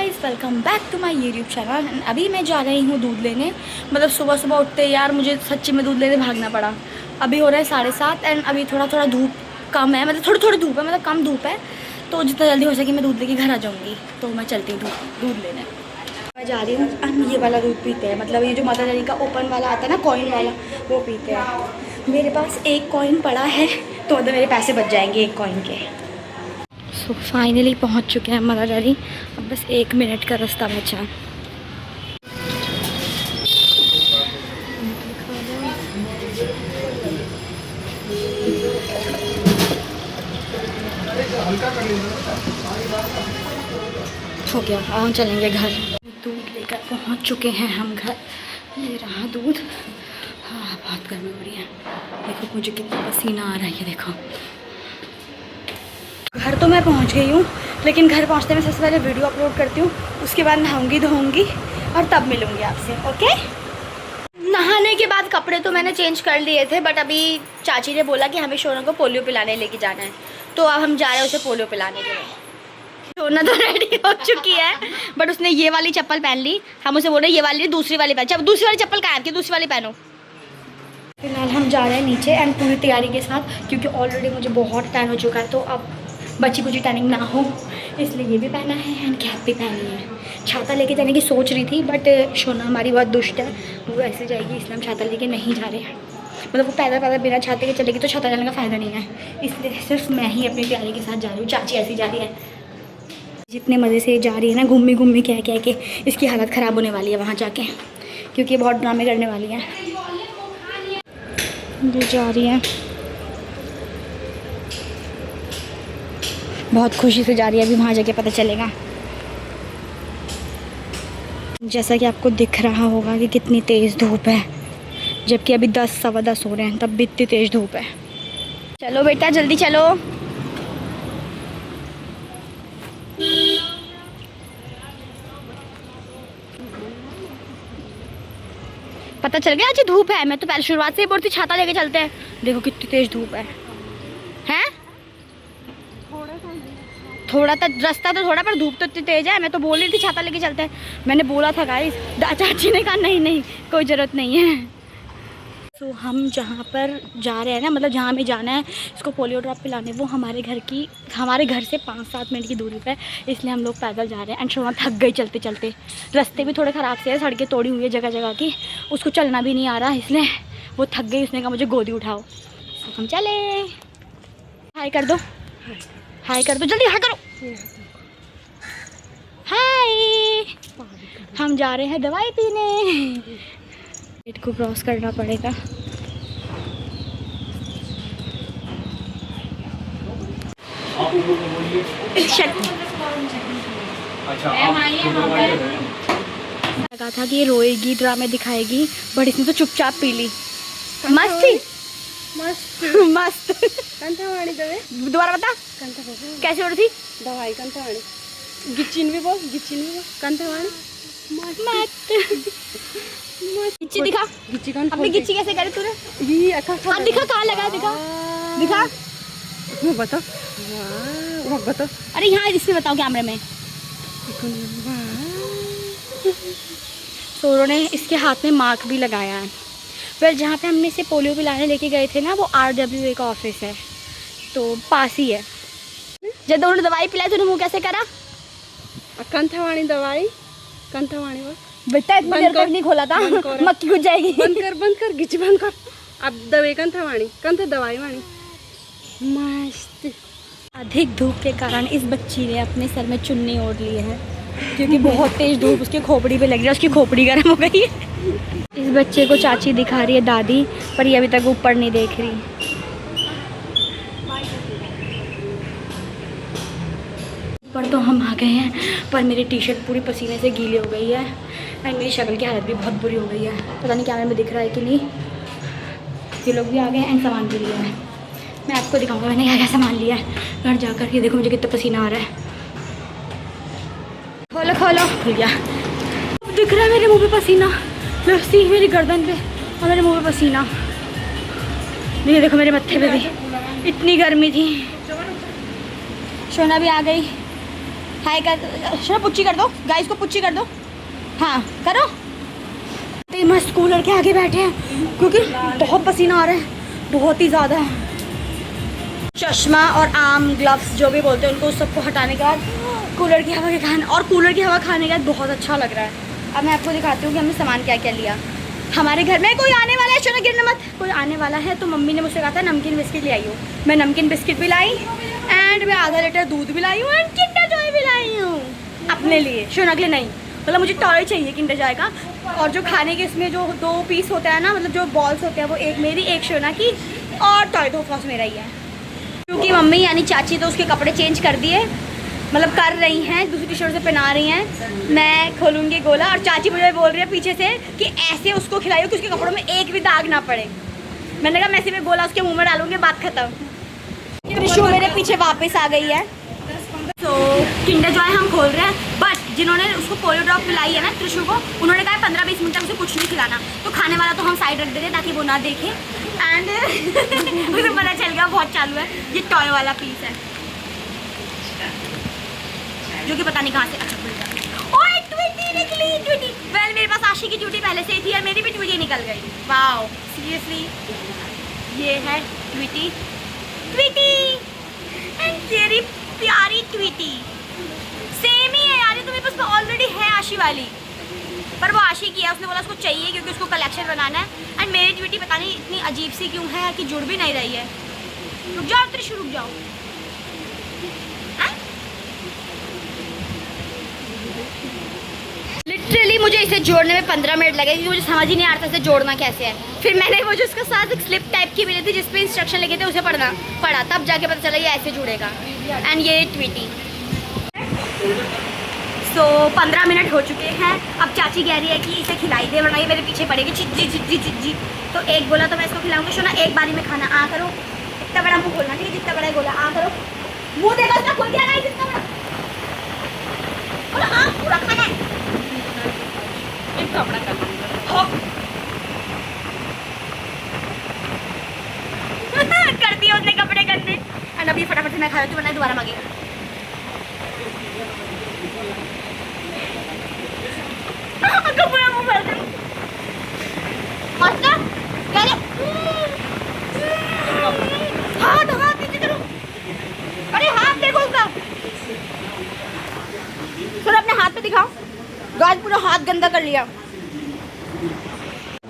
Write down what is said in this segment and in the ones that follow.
Guys, welcome back to my YouTube channel. अभी मैं जा रही हूँ दूध लेने। मतलब सुबह सुबह उठते यार मुझे सच्ची में दूध लेने भागना पड़ा। अभी हो रहा है 7:30 एंड अभी थोड़ा थोड़ा धूप कम है, मतलब थोड़ी थोड़ी धूप है, मतलब कम धूप है। तो जितना जल्दी हो सके मैं दूध लेके घर आ जाऊँगी। तो मैं चलती हूँ दूध लेने। मैं जा रही हूँ। हम ये वाला दूध पीते हैं, मतलब ये जो माता रानी का ओपन वाला आता है ना, कॉइन वाला, वो पीते हैं। मेरे पास एक कॉइन पड़ा है तो मतलब मेरे पैसे बच जाएंगे एक कॉइन के। सो फाइनली पहुंच चुके हैं माता रानी। अब बस 1 मिनट का रास्ता बचा। हो गया, हम चलेंगे घर। दूध लेकर पहुंच चुके हैं हम घर। ये रहा दूध। हाँ, बहुत गर्मी हो रही है। देखो मुझे कितना पसीना आ रहा है, ये देखो। घर तो मैं पहुंच गई हूँ, लेकिन घर पहुंचते में सबसे पहले वीडियो अपलोड करती हूँ, उसके बाद नहाऊंगी धोऊंगी और तब मिलूंगी आपसे। ओके। नहाने के बाद कपड़े तो मैंने चेंज कर लिए थे, बट अभी चाची ने बोला कि हमें शोना को पोलियो पिलाने लेके जाना है, तो अब हम जा रहे हैं उसे पोलियो पिलाने के लिए। शोना तो रेडी हो चुकी है, बट उसने ये वाली चप्पल पहन ली। हम उसे बोल रहे ये वाली दूसरी वाली पहन। जब दूसरी वाली चप्पल कहाँ है, दूसरी वाली पहनो। फिलहाल हम जा रहे हैं नीचे एंड पूरी तैयारी के साथ, क्योंकि ऑलरेडी मुझे बहुत टाइम हो चुका है। तो अब बच्ची कुछ टैनिंग ना हो, इसलिए ये भी पहना है एंड कैप भी पहनी है। छाता लेके जाने की सोच रही थी, बट शोना हमारी बहुत दुष्ट है, वो ऐसे जाएगी, इसलिए हम छाता लेके नहीं जा रहे हैं। मतलब वो पैदल पैदल बिना छाते के चलेगी तो छाता जाने का फ़ायदा नहीं है, इसलिए सिर्फ मैं ही अपनी तैयारी के साथ जा रही हूँ। चाची ऐसी जा रही है, जितने मज़े से जा रही है ना, घूमी घूमी कह कह के इसकी हालत ख़राब होने वाली है वहाँ जाके, क्योंकि बहुत ड्रामे करने वाली है। ये जा रही है, बहुत खुशी से जा रही है। अभी वहाँ जाके पता चलेगा। जैसा कि आपको दिख रहा होगा कि कितनी तेज़ धूप है, जबकि अभी 10 सवा 10 हो रहे हैं, तब भी इतनी तेज़ धूप है। चलो बेटा जल्दी चलो। पता चल गया आज धूप है। मैं तो पहले शुरुआत से ही बोलती छाता लेके चलते हैं। देखो कितनी तेज़ धूप है। हैं? थोड़ा तो रास्ता तो थोड़ा, पर धूप तो इतनी तेज़ है। मैं तो बोल रही थी छाता लेके चलते हैं। मैंने बोला था गाइस, चाची ने कहा नहीं नहीं कोई ज़रूरत नहीं है। तो हम जहाँ पर जा रहे हैं ना, मतलब जहाँ हमें जाना है इसको पोलियो ड्रॉप पिलाने, वो हमारे घर से 5-7 मिनट की दूरी पर, इसलिए हम लोग पैदल जा रहे हैं। एंड शोना थक गई चलते चलते। रास्ते भी थोड़े ख़राब से है, सड़कें तोड़ी हुई है जगह जगह की, उसको चलना भी नहीं आ रहा, इसलिए वो थक गई। उसने कहा मुझे गोदी उठाओ। तो हम चले। हाय कर दो, हाय कर दो, जल्दी हाय करो। हाय। हम जा रहे हैं दवाई पीने। गेट को क्रॉस करना पड़ेगा। लगा था कि ये रोएगी, ड्रामे दिखाएगी, बट इसने तो चुपचाप पी ली। मस्त थी, मस्त मस्त। कंठावाणी दवे दोबारा बता कैसे हो रही थी दवाई। कंठावाणी गिच्चिन भी बोल, गिच्चिन भी बोल। कंठावाणी मस्त। गिच्ची दिखा, गिच्ची कौन? अपनी गिच्ची कैसे करे तूने? ये अखा हाथ दिखा, कहाँ लगा है, दिखा दिखा। वो बता, वो बता। अरे यहाँ इसमें बताओ कैमरे में। सोरो ने इसके हाथ में मार्क भी लगाया है। फिर जहाँ पे हमने इसे पोलियो पिलाने लेके गए थे ना, वो RWA का ऑफिस है, तो पास ही है। जब उन्होंने दवाई पिलाई तो मुँह कैसे करा? कंठावाणी दवाई, कंठावाणी बोल बेटा इतना देर तक नहीं खोला था, मक्खी घुस जाएगी। बंद कर गिच्ची बंद कर। अब दवे कंठावाणी, कंठ दवाई वाणी। मस्त। अधिक धूप के कारण इस बच्ची ने अपने सर में चुन्नी ओढ़ ली है, क्योंकि बहुत तेज धूप उसके खोपड़ी पे लग रही है, उसकी खोपड़ी गर्म हो गई है। इस बच्चे को चाची दिखा रही है दादी, पर ये अभी तक ऊपर नहीं देख रही। ऊपर तो हम आ गए हैं, पर मेरी टी-शर्ट पूरी पसीने से गीली हो गई है एंड मेरी शक्ल की हालत भी बहुत बुरी हो गई है। पता नहीं कैमरे में दिख रहा है कि नहीं। ये लोग भी आ गए हैं एंड सामान भी लिया है। मैं आपको दिखाऊंगा मैंने क्या क्या सामान लिया है घर जाकर। ये देखो मुझे कितना पसीना आ रहा है। खोलो खोलो, खुल गया। दिख रहा है मेरे मुंह पे पसीना, लस्सी मेरी गर्दन पे और मेरे मुंह पे पसीना। ये देखो मेरे मत्थे पे भी इतनी गर्मी थी। शोना भी आ गई। हाय कर, शोना पुच्ची कर दो, गाइस को पुच्ची कर दो। हाँ करो। तो मस्त कूलर के आगे बैठे हैं क्योंकि बहुत पसीना आ रहा है, बहुत ही ज़्यादा। चश्मा और आर्म ग्लव्स जो भी बोलते हैं उनको सबको हटाने के बाद कूलर की हवा के खाने, और कूलर की हवा खाने के बाद बहुत अच्छा लग रहा है। अब मैं आपको दिखाती हूँ कि हमने सामान क्या क्या लिया। हमारे घर में कोई आने वाला है, शोना गिरना मत, कोई आने वाला है तो मम्मी ने मुझसे कहा था नमकीन बिस्किट ले आई हो। मैं नमकीन बिस्किट भी लाई एंड मैं आधा लीटर दूध भी लाई हूँ एंड किंडर जॉय भी लाई हूँ अपने लिए। शोना के लिए नहीं, मतलब मुझे टॉय चाहिए किंडर जॉय का। और जो खाने के इसमें जो 2 पीस होता है ना, मतलब जो बॉल्स होते हैं वो एक मेरी एक शोना की और टॉय 2 फॉस मेरा ही है। क्योंकि मम्मी यानी चाची तो उसके कपड़े चेंज कर दिए, मतलब कर रही हैं, दूसरी टी शर्ट से पहना रही हैं। मैं खोलूँगी गोला और चाची मुझे बोल रही है पीछे से कि ऐसे उसको खिलाइयो कि उसके कपड़ों में एक भी दाग ना पड़े। मैंने कहा मैं ऐसे में गोला उसके मुंह में डालूंगी, बात खत्म। त्रिशु मेरे पीछे वापस आ गई है। तो किंडर जॉय हम खोल रहे हैं, बट जिन्होंने उसको पोलियो ड्रॉप पिलाई है ना त्रिशु को, उन्होंने कहा 15-20 मिनट तक उसे कुछ नहीं खिलाना। तो खाने वाला तो हम साइड रख देते ताकि वो ना देखे एंड उसे पता चल गया बहुत चालू है। ये टॉय वाला पीस है जो कि पता नहीं कहाँ से अच्छा खुल गया। ओए ट्विटी निकली, ट्विटी। वेल मेरे पास आशी की ट्विटी पहले से ही थी और मेरी भी ट्विटी निकल गई। वाओ सीरियसली, ये है ट्विटी, ट्विटी एंड तेरी प्यारी ट्विटी सेम ही है यार। ये तो मेरे पास ऑलरेडी है आशी वाली, पर वो आशी की है, उसने बोला उसको चाहिए क्योंकि उसको कलेक्शन बनाना है। एंड मेरी ट्विटी पता नहीं इतनी अजीब सी क्यों है कि जुड़ भी नहीं रही है। रुक जाओ त्रिशु, रुक जाओ। लिटरली मुझे इसे जोड़ने में 15 मिनट लगे क्योंकि मुझे समझ ही नहीं आ रहा था इसे जोड़ना कैसे है। फिर मैंने वो जो उसके साथ एक स्लिप टाइप की मिली थी जिस पे इंस्ट्रक्शन लिखे थे उसे पढ़ा, तब जाके पता चला ये ऐसे जुड़ेगा। एंड ये ट्विटी। सो 15 मिनट हो चुके हैं। अब चाची कह रही है कि इसे खिलाई दे वरना ये मेरे पीछे पड़ेगी, चिज्जी चिज्जी चिज्जी। तो एक गोला तो मैं इसको खिलाऊंगी। शोना एक बारी में खाना, आ करो, इतना बड़ा मुँह खोलना, ठीक है, जितना बड़ा गोला, आ करो, मुँह देखो इसका खोल दिया ना, जितना बड़ा बोला, हाँ पूरा खाना है। कपड़ा कर कर दिया उसने कपड़े गंदे। एंड अभी फटाफट से मैं खा लेती हूँ वरना दोबारा मांगेगा। पूरा मुंह भर दे। मास्टर क्या रे? हाथ नीचे करो। अरे हाथ देखो उसका, थोड़ा अपने हाथ पे दिखाओ। गाइस पूरा हाथ गंदा कर लिया।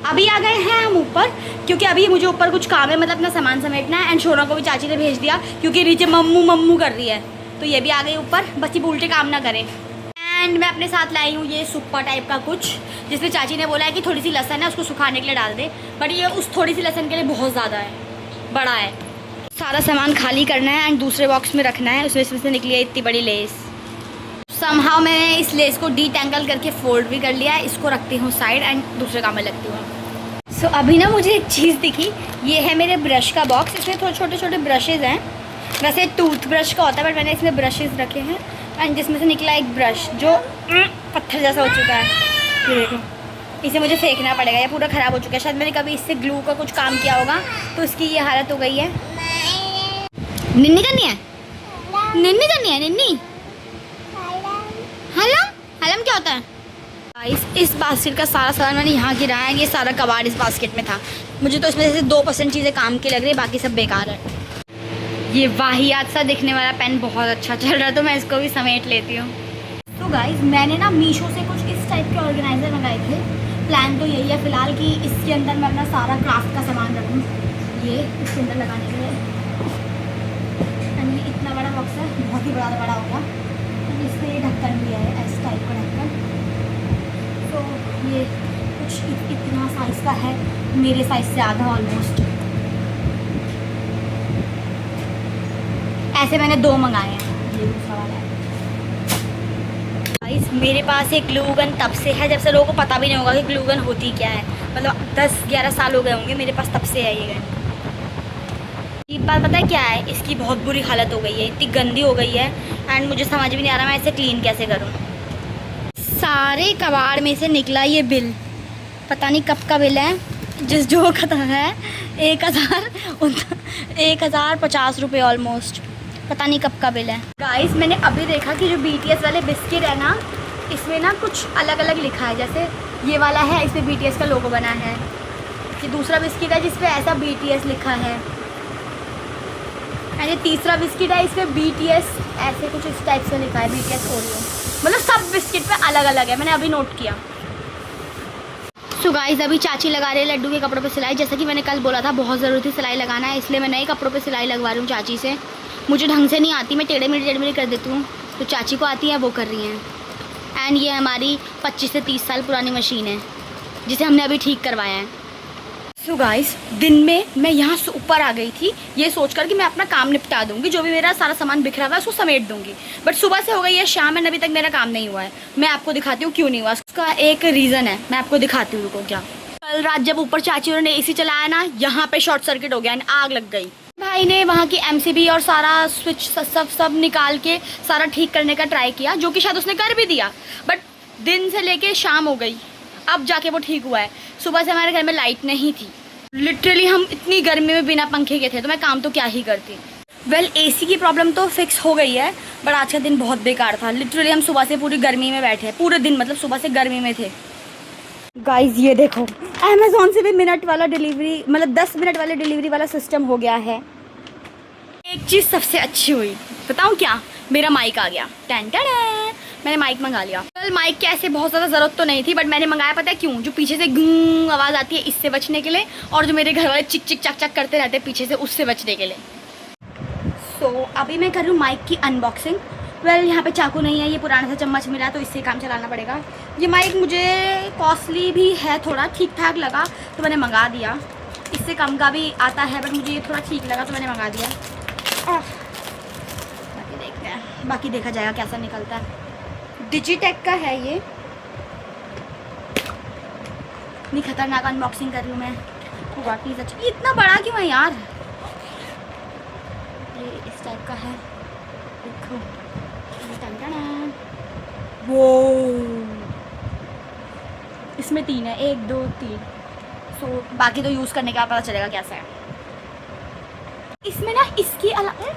अभी आ गए हैं हम ऊपर क्योंकि अभी मुझे ऊपर कुछ काम है, मतलब अपना सामान समेटना है। एंड शोना को भी चाची ने भेज दिया क्योंकि नीचे मम्मू मम्मू कर रही है, तो ये भी आ गई ऊपर, बस ये उल्टे काम ना करें। एंड मैं अपने साथ लाई हूँ ये सुप्पा टाइप का कुछ, जिसमें चाची ने बोला है कि थोड़ी सी लहसुन है उसको सुखाने के लिए डाल दे, बट ये उस थोड़ी सी लहसुन के लिए बहुत ज़्यादा है, बड़ा है। सारा सामान खाली करना है एंड दूसरे बॉक्स में रखना है। उसमें से निकली है इतनी बड़ी लेस। समहाउ मैंने इस लेस को डीटैंगल करके फोल्ड भी कर लिया है। इसको रखती हूँ साइड एंड दूसरे काम में लगती हूँ। सो अभी ना मुझे एक चीज़ दिखी, ये है मेरे ब्रश का बॉक्स। इसमें थोड़े छोटे छोटे ब्रशेज़ हैं, वैसे टूथ ब्रश का होता है बट मैंने इसमें ब्रशेज़ रखे हैं। एंड जिसमें से निकला एक ब्रश जो पत्थर जैसा हो चुका है, ये देखो, इसे मुझे फेंकना पड़ेगा, ये पूरा ख़राब हो चुका है। शायद मैंने कभी इससे ग्लू का कुछ काम किया होगा तो इसकी ये हालत हो गई है। निन्नी करनी है, निन्नी करनी है, निन्नी हलम, हलम क्या होता है? इस बास्केट का सारा सामान मैंने यहाँ गिराया है। ये सारा कबाड़ इस बास्केट में था। मुझे तो इसमें से 2% चीज़ें काम की लग रही है, बाकी सब बेकार है। ये वाहियात सा दिखने वाला पेन बहुत अच्छा चल रहा है तो मैं इसको भी समेट लेती हूँ। तो गाइस मैंने ना मीशो से कुछ इस टाइप के ऑर्गेनाइज़र मंगाए थे। प्लान तो यही है फ़िलहाल कि इसके अंदर मैं अपना सारा क्राफ्ट का सामान रखूँ, ये इसके अंदर लगाने के लिए। एंड ये इतना बड़ा बॉक्स है, बहुत ही बड़ा होगा। इसमें ये ढक्कन भी है, इस टाइप का ढक्कन। तो ये कुछ इतना साइज़ का है, मेरे साइज़ से आधा ऑलमोस्ट। ऐसे मैंने 2 मंगाए हैं, ये दूसरा वाला है। गाइस मेरे पास एक ग्लू गन तब से है जब से लोगों को पता भी नहीं होगा कि ग्लू गन होती क्या है। मतलब 10-11 साल हो गए होंगे मेरे पास, तब से है ये गन। एक बात पता है क्या है, इसकी बहुत बुरी हालत हो गई है, इतनी गंदी हो गई है एंड मुझे समझ भी नहीं आ रहा मैं इसे क्लीन कैसे करूँ। सारे कबाड़ में से निकला ये बिल, पता नहीं कब का बिल है, जो कथा है 1050 रुपये ऑलमोस्ट। पता नहीं कब का बिल है। गाइस मैंने अभी देखा कि जो BTS वाले बिस्किट है ना, इसमें ना कुछ अलग अलग लिखा है। जैसे ये वाला है, इसमें BTS का लोगो बना है। ये दूसरा बिस्किट है जिसपे ऐसा BTS लिखा है। एंड ये तीसरा बिस्किट है, इसमें BTS ऐसे कुछ इस टाइप से लिखा है, BTS ओरियो। मतलब सब बिस्किट पे अलग अलग है, मैंने अभी नोट किया। सो गाइस अभी चाची लगा रहे हैं लड्डू के कपड़ों पे सिलाई। जैसा कि मैंने कल बोला था बहुत ज़रूरी थी सिलाई लगाना है, इसलिए मैं नए कपड़ों पे सिलाई लगवा रही हूँ चाची से। मुझे ढंग से नहीं आती, मैं टेढ़े मेढ़े कर देती हूँ, तो चाची को आती है, वो कर रही हैं। एंड ये हमारी 25 से 30 साल पुरानी मशीन है जिसे हमने अभी ठीक करवाया है। सो गाइस दिन में मैं यहाँ से ऊपर आ गई थी ये सोचकर कि मैं अपना काम निपटा दूंगी, जो भी मेरा सारा सामान बिखरा हुआ है उसको समेट दूंगी। बट सुबह से हो गई है शाम है, अभी तक मेरा काम नहीं हुआ है। मैं आपको दिखाती हूँ क्यों नहीं हुआ, उसका एक रीज़न है, मैं आपको दिखाती हूँ। रुको, क्या कल रात जब ऊपर चाची ने AC चलाया ना, यहाँ पे शॉर्ट सर्किट हो गया, आग लग गई। भाई ने वहाँ की MCB और सारा स्विच सब निकाल के सारा ठीक करने का ट्राई किया, जो कि शायद उसने कर भी दिया। बट दिन से लेके शाम हो गई, अब जाके वो ठीक हुआ है। सुबह से हमारे घर में लाइट नहीं थी, लिटरली हम इतनी गर्मी में बिना पंखे के थे, तो मैं काम तो क्या ही करती। वेल AC की प्रॉब्लम तो फिक्स हो गई है, बट आज का दिन बहुत बेकार था। लिटरली हम सुबह से पूरी गर्मी में बैठे, पूरे दिन मतलब सुबह से गर्मी में थे। गाइज ये देखो, अमेज़ॉन से भी मिनट वाला डिलीवरी, मतलब 10 मिनट वाले डिलीवरी वाला सिस्टम हो गया है। एक चीज़ सबसे अच्छी हुई, बताऊँ क्या, मेरा माइक आ गया। टेन मैंने माइक मंगा लिया। कल माइक की ऐसे बहुत ज़्यादा ज़रूरत तो नहीं थी, बट मैंने मंगाया पता है क्यों, जो पीछे से गूं आवाज़ आती है इससे बचने के लिए, और जो मेरे घर वाले चिक चिक चक चक करते रहते हैं पीछे से, उससे बचने के लिए। सो अभी मैं कर रही हूँ माइक की अनबॉक्सिंग। वेल यहाँ पे चाकू नहीं है, ये पुराना सा चम्मच मिला तो इससे काम चलाना पड़ेगा। ये माइक मुझे कॉस्टली भी है, थोड़ा ठीक ठाक लगा तो मैंने मंगा दिया। इससे कम का भी आता है, बट मुझे ये थोड़ा ठीक लगा तो मैंने मंगा दिया। बाकी देखते हैं, बाकी देखा जाएगा कैसा निकलता है। डिजिटेक का है ये। इतनी खतरनाक अनबॉक्सिंग कर रही हूँ मैं, प्लीज। अच्छा इतना बड़ा क्यों है यार, ये इस टाइप का है, देखो। वो इसमें 3 है, 1 2 3। सो बाकी तो यूज़ करने का पता चलेगा कैसा है। इसमें ना इसके अलावा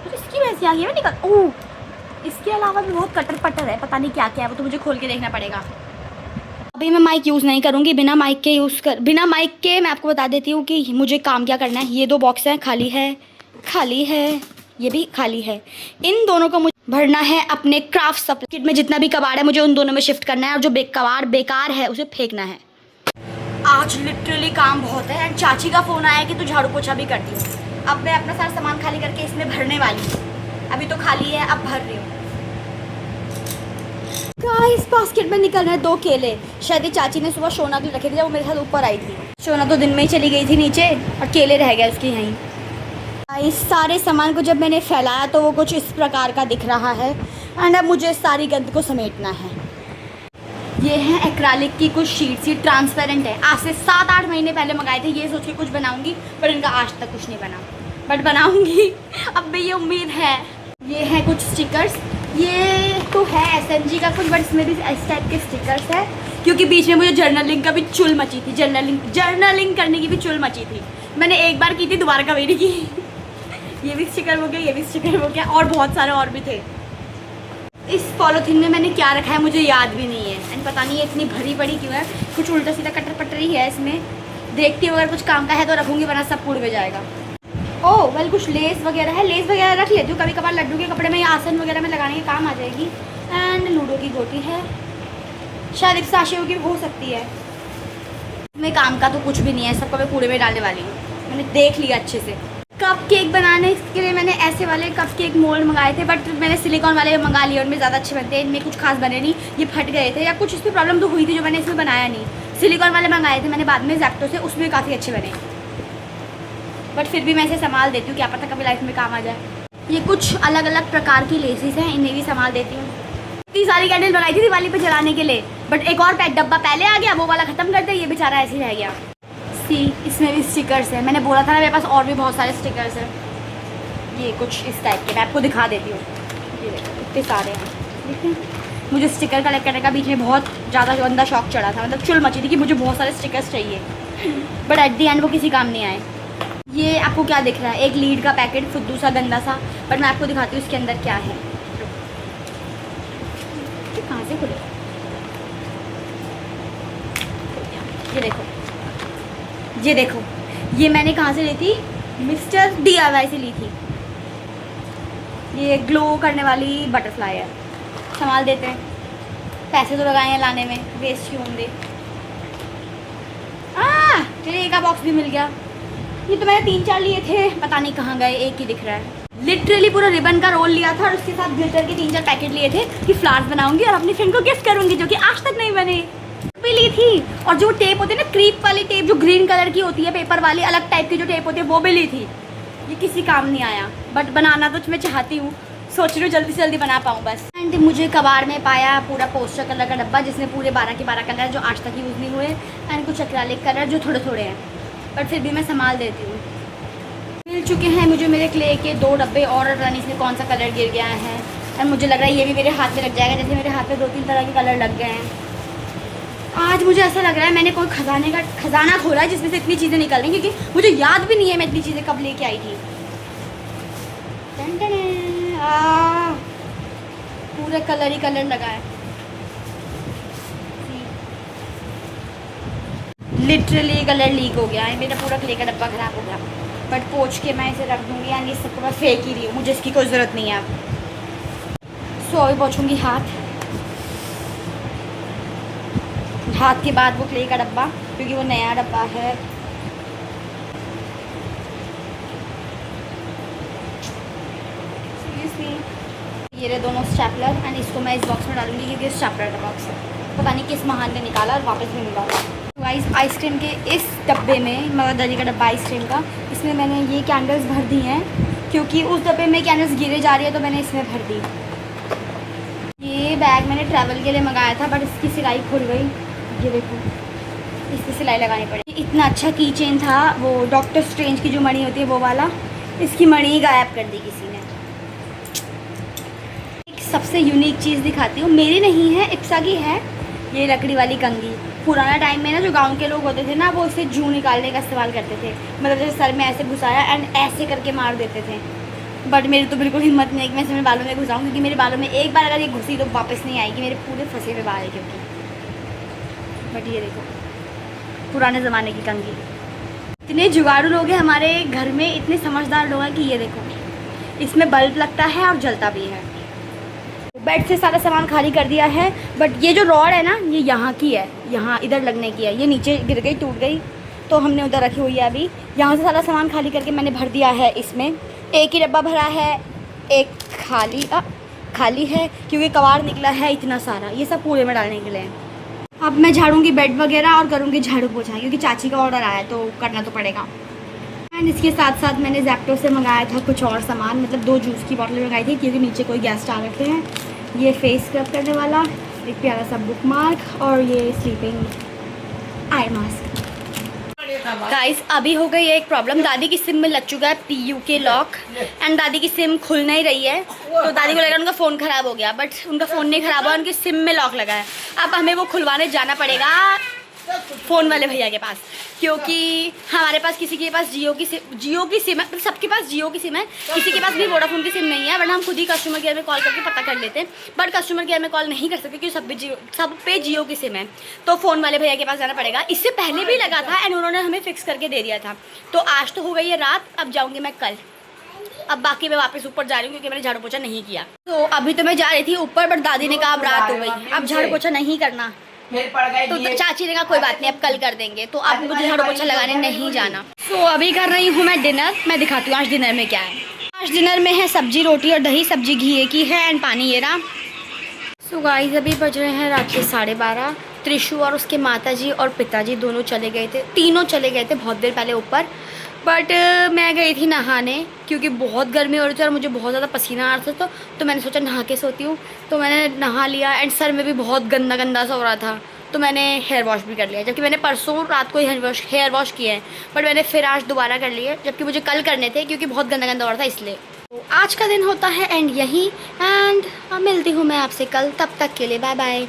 इसकी वैसे आ गई है निकल। ओह इसके अलावा भी बहुत कटर पटर है, पता नहीं क्या क्या है, वो तो मुझे खोल के देखना पड़ेगा। अभी मैं माइक यूज़ नहीं करूँगी, बिना माइक के मैं आपको बता देती हूँ कि मुझे काम क्या करना है। ये 2 बॉक्स हैं, खाली है, ये भी खाली है। इन दोनों को मुझे भरना है अपने क्राफ्ट सप्लाई किट में। जितना भी कबाड़ है मुझे उन दोनों में शिफ्ट करना है, और जो कबाड़ बेकार है उसे फेंकना है। आज लिटरली काम बहुत है, एंड चाची का फ़ोन आया कि तू झाड़ू पोछा भी करती हूँ। अब मैं अपना सारा सामान खाली करके इसमें भरने वाली हूँ। अभी तो खाली है, अब भर रही हूँ। इस बास्केट में निकल रहे हैं 2 केले। शायद ये चाची ने सुबह शोना के लिए रखे थे जब वो मेरे साथ ऊपर आई थी। शोना तो दिन में ही चली गई थी नीचे, और केले रह गए उसके यहीं। इस सारे सामान को जब मैंने फैलाया तो वो कुछ इस प्रकार का दिख रहा है, एंड अब मुझे सारी गंद को समेटना है। ये है एक्रालिक की कुछ शीट्स, ये ट्रांसपेरेंट है। आज से 7-8 महीने पहले मंगाए थे, ये सोच के कुछ बनाऊंगी, पर इनका आज तक कुछ नहीं बना, बट बनाऊंगी। अब भी ये उम्मीद है। ये है कुछ स्टिकर्स, ये तो है SMG का कुछ, बट इसमें भी इस टाइप के स्टिकर्स है, क्योंकि बीच में मुझे जर्नलिंग का भी चुल मची थी। जर्नलिंग करने की भी चुल मची थी। मैंने एक बार की थी, दोबारा कभी नहीं की। ये भी स्टिकर हो गया, ये भी स्टिकर हो गया, और बहुत सारे और भी थे। इस पॉलीथीन में मैंने क्या रखा है मुझे याद भी नहीं है, एंड पता नहीं ये इतनी भरी पड़ी क्यों है। कुछ उल्टा सीधा कटर पटर ही है इसमें। देखती हूँ अगर कुछ काम का है तो रखूँगी, वरना सब कूड़ में जाएगा। ओह वेल कुछ लेस वगैरह है, लेस वगैरह रख लेती हूँ, कभी कभार लड्डू के कपड़े में या आसन वगैरह में लगाने के काम आ जाएगी। एंड लूडो की गोटी है, शायद एक साशियों की हो सकती है। इसमें काम का तो कुछ भी नहीं है, सबको मैं कूड़े में डालने वाली हूँ। मैंने देख लिया अच्छे से। कप केक बनाने के लिए मैंने ऐसे वाले कप केक मोल्ड मंगाए थे, बट मैंने सिलिकॉन वाले मंगा लिए, उनमें ज़्यादा अच्छे बनते हैं। इनमें कुछ खास बने नहीं, ये फट गए थे या कुछ इसमें प्रॉब्लम तो हुई थी जो मैंने इसमें बनाया नहीं। सिलिकॉन वाले मंगाए थे मैंने बाद में ज़ेप्टो से, उसमें काफ़ी अच्छे बने, बट फिर भी मैं इसे संभाल देती हूँ, क्या पता कभी लाइफ में काम आ जाए। ये कुछ अलग अलग प्रकार की लेसेस हैं, इन्हें भी संभाल देती हूँ। इतनी सारी कैंडल बनाई थी दिवाली पे जलाने के लिए, बट एक और पैक डब्बा पहले आ गया, वो वाला ख़त्म कर दिया, ये बेचारा ऐसे ही रह गया। इसमें भी स्टिकर्स है, मैंने बोला था ना मेरे पास और भी बहुत सारे स्टिकर्स हैं। ये कुछ इस टाइप के, मैं आपको दिखा देती हूँ। ये देखो इतने सारे हैं, देखिए। मुझे स्टिकर कलेक्ट करने का बीच में बहुत ज़्यादा गंदा शौक चढ़ा था, मतलब चुल मची थी कि मुझे बहुत सारे स्टिकर्स चाहिए, बट एट दी एंड वो किसी काम नहीं आए। ये आपको क्या दिख रहा है? एक लीड का पैकेट फुद्दू सा गंदा सा, बट मैं आपको दिखाती हूँ इसके अंदर क्या है। ये कहाँ से खुले? ये देखो, ये देखो, ये मैंने कहाँ से ली थी? मिस्टर DIY से ली थी। ये ग्लो करने वाली बटरफ्लाई है। संभाल देते हैं, पैसे तो लगाए हैं लाने में, वेस्ट क्यों होंगे। क्ले का बॉक्स भी मिल गया। ये तो मैंने 3-4 लिए थे, पता नहीं कहाँ गए, एक ही दिख रहा है। लिटरली पूरा रिबन का रोल लिया था और उसके साथ ग्लिटर के 3-4 पैकेट लिए थे कि फ्लावर्स बनाऊंगी और अपनी फ्रेंड को गिफ्ट करूंगी, जो कि आज तक नहीं बने। भी ली थी, और जो टेप होती है ना, क्रीप वाली टेप जो ग्रीन कलर की होती है, पेपर वाली अलग टाइप की जो टेप होती है, वो भी ली थी। ये किसी काम नहीं आया, बट बनाना तो मैं चाहती हूँ, सोच रही हूँ जल्दी से जल्दी बना पाऊँ बस। एंड मुझे कबाड़ में पाया पूरा पोस्टर कलर का डब्बा, जिसमें पूरे 12 के 12 कलर जो आज तक यूज़ नहीं हुए, एंड कुछ एक्रेलिक कलर जो थोड़े थोड़े हैं, बट फिर भी मैं संभाल देती हूँ। मिल चुके हैं मुझे मेरे क्ले के 2 डब्बे, और पता नहीं इसमें कौन सा कलर गिर गया है, और मुझे लग रहा है ये भी मेरे हाथ में लग जाएगा, जैसे मेरे हाथ में 2-3 तरह के कलर लग गए हैं। आज मुझे ऐसा लग रहा है मैंने कोई खजाना खोला है जिसमें से इतनी चीज़ें निकल रही हैं, क्योंकि मुझे याद भी नहीं है मैं इतनी चीज़ें कब लेके आई थी। पूरा कलर ही कलर लगा है, लिटरली कलर लीक हो गया है, मेरा पूरा क्ले का डब्बा खराब हो गया, बट पोंछ के मैं इसे रख दूँगी, यानी इस सबको मैं फेंक ही रही हूँ, मुझे इसकी कोई ज़रूरत नहीं है अब। सो अभी पोंछूँगी हाथ के बाद वो क्ले का डब्बा, क्योंकि वो नया डब्बा है। ये रहे दोनों स्टेपलर, एंड इसको मैं इस बॉक्स में डालूंगी क्योंकि स्टेपलर का बॉक्स है, पता नहीं किस महान ने निकाला और वापस भी निकाला। गाइस आइसक्रीम के इस डब्बे में, मगर दरी का डब्बा आइसक्रीम का, इसमें मैंने ये कैंडल्स भर दी हैं, क्योंकि उस डब्बे में कैंडल्स गिरे जा रही है तो मैंने इसमें भर दी। ये बैग मैंने ट्रैवल के लिए मंगाया था, बट इसकी सिलाई खुल गई, ये देखो, इसकी सिलाई लगानी पड़ी। इतना अच्छा की चेन था, वो डॉक्टर स्ट्रेंज की जो मणि होती है वो वाला, इसकी मणि गायब कर दी किसी ने। एक सबसे यूनिक चीज़ दिखाती हूँ, मेरी नहीं है, इप्सा की है, ये लकड़ी वाली कंघी। पुराना टाइम में ना जो गांव के लोग होते थे ना, वो इसे जू निकालने का इस्तेमाल करते थे, मतलब जैसे सर में ऐसे घुसाया एंड ऐसे करके मार देते थे, बट मेरी तो बिल्कुल हिम्मत नहीं है कि मैं इसे मेरे बालों में घुसाऊँ, क्योंकि मेरे बालों में एक बार अगर ये घुसी तो वापस नहीं आएगी, मेरे पूरे फंसे हुए बाल है क्योंकि। बट ये देखो, पुराने ज़माने की कंघी। इतने जुगाड़ू लोग हैं हमारे घर में, इतने समझदार लोग हैं कि ये देखो, इसमें बल्ब लगता है और जलता भी है। बेड से सारा सामान खाली कर दिया है, बट ये जो रॉड है ना, ये यहाँ की है, यहाँ इधर लगने की है, ये नीचे गिर गई, टूट गई, तो हमने उधर रखी हुई है। अभी यहाँ से सारा सामान खाली करके मैंने भर दिया है इसमें। एक ही डब्बा भरा है, एक खाली है, क्योंकि कबाड़ निकला है इतना सारा, ये सब पूरे में डालने के लिए। अब मैं झाड़ूंगी बेड वगैरह और करूँगी झाड़ू पोछा, क्योंकि चाची का ऑर्डर आया है तो करना तो पड़ेगा। एंड इसके साथ साथ मैंने ज़ेप्टो से मंगाया था कुछ और सामान, मतलब 2 जूस की बॉटल मंगाई थी, क्योंकि नीचे कोई गेस्ट आ रखे हैं। ये फेस स्क्रब करने वाला, एक प्यारा सा बुक मार्क, और ये स्लीपिंग आई मास्क। गाइस अभी हो गई है एक प्रॉब्लम, दादी की सिम में लग चुका है PUK लॉक, एंड दादी की सिम खुल नहीं रही है, तो दादी को लगा उनका फ़ोन ख़राब हो गया, बट उनका फ़ोन नहीं ख़राब हुआ, उनकी सिम में लॉक लगा है। अब हमें वो खुलवाने जाना पड़ेगा फ़ोन वाले भैया के पास, क्योंकि हमारे पास किसी के पास जियो की सिम है, सबके पास जियो की सिम है, किसी के पास भी वोडाफोन की सिम नहीं है, वरना हम खुद ही कस्टमर केयर में कॉल करके पता कर लेते हैं, बट कस्टमर केयर में कॉल नहीं कर सकते क्योंकि सब पे जियो की सिम है, तो फ़ोन वाले भैया के पास जाना पड़ेगा। इससे पहले भी लगा था एंड उन्होंने हमें फिक्स करके दे दिया था, तो आज तो हो गई है रात, अब जाऊँगी मैं कल। अब बाकी मैं वापस ऊपर जा रही हूँ क्योंकि मैंने झाड़ू पोछा नहीं किया। तो अभी तो मैं जा रही थी ऊपर, बट दादी ने कहा अब रात हो गई, अब झाड़ू पोछा नहीं करना, तो चाची ने कहा कोई बात नहीं अब कल कर देंगे, तो अब मुझे झाड़ू पोछा लगाने नहीं जाना। तो अभी कर रही हूँ मैं डिनर, मैं दिखाती हूँ आज डिनर में क्या है। आज डिनर में है सब्जी, रोटी और दही, सब्जी घी की है एंड पानी ये रहा। सो गाइस अभी बज रहे हैं रात के 12:30। त्रिशु और उसके माताजी और पिताजी दोनों चले गए थे, तीनों चले गए थे बहुत देर पहले ऊपर, बट मैं गई थी नहाने क्योंकि बहुत गर्मी हो रही थी और मुझे बहुत ज़्यादा पसीना आ रहा था, तो मैंने सोचा नहा के सोती हूँ, तो मैंने नहा लिया एंड सर में भी बहुत गंदा सा हो रहा था, तो मैंने हेयर वॉश भी कर लिया, जबकि मैंने परसों रात को हेयर वॉश किया है, बट मैंने फिर आज दोबारा कर लिया, जबकि मुझे कल करने थे क्योंकि बहुत गंदा हो रहा था इसलिए। तो आज का दिन होता है एंड यहीं, एंड मिलती हूँ मैं आपसे कल, तब तक के लिए बाय बाय।